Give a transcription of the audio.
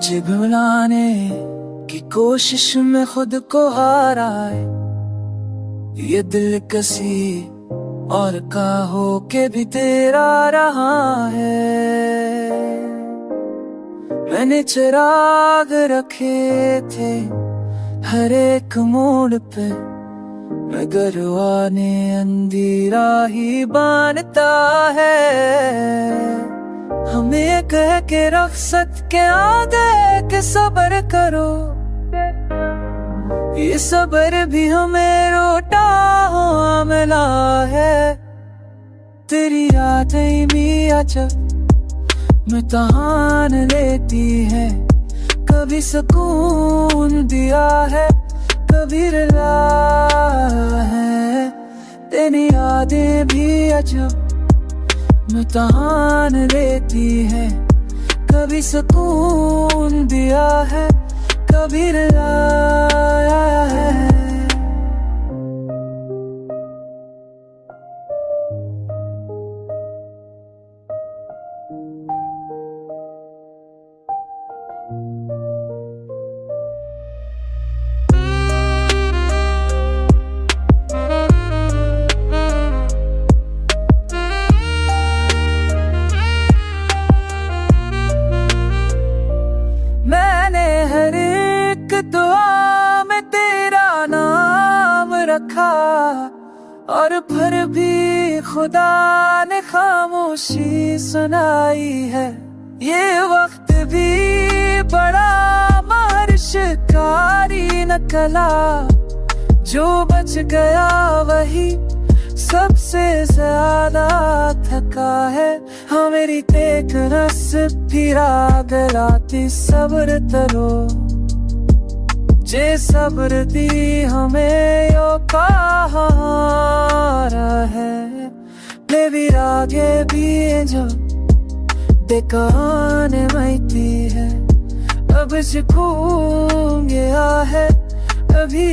तुझे भुलाने की कोशिश में खुद को हाराए, ये दिल कसी और का हो के भी तेरा रहा है। मैंने चिराग रखे थे हर एक मोड़ पे, मगर आने अंधेरा ही बानता है। हमें कह के रख्सत के आगे के सब्र करो, ये सब्र भी हमें रोटा हुआ मिला है। तेरी यादें मियां जब इम्तिहान लेती है, कभी सुकून दिया है कभी रुला है। तेरी यादें भी अजब इम्तिहान लेती है, कभी सुकून दिया है कभी रुलाया है। दुआ में तेरा नाम रखा और फिर भी खुदा ने खामोशी सुनाई है। ये वक्त भी बड़ा महर शिकारी निकला, जो बच गया वही सबसे ज्यादा थका है। हाँ मेरी तेज रस फिरा गलाती सब्र तरो, जे सब्र दी हमें यो कहारा है। ले विरागे भी जो बेकाने मैती है, अब सुकून गया है अभी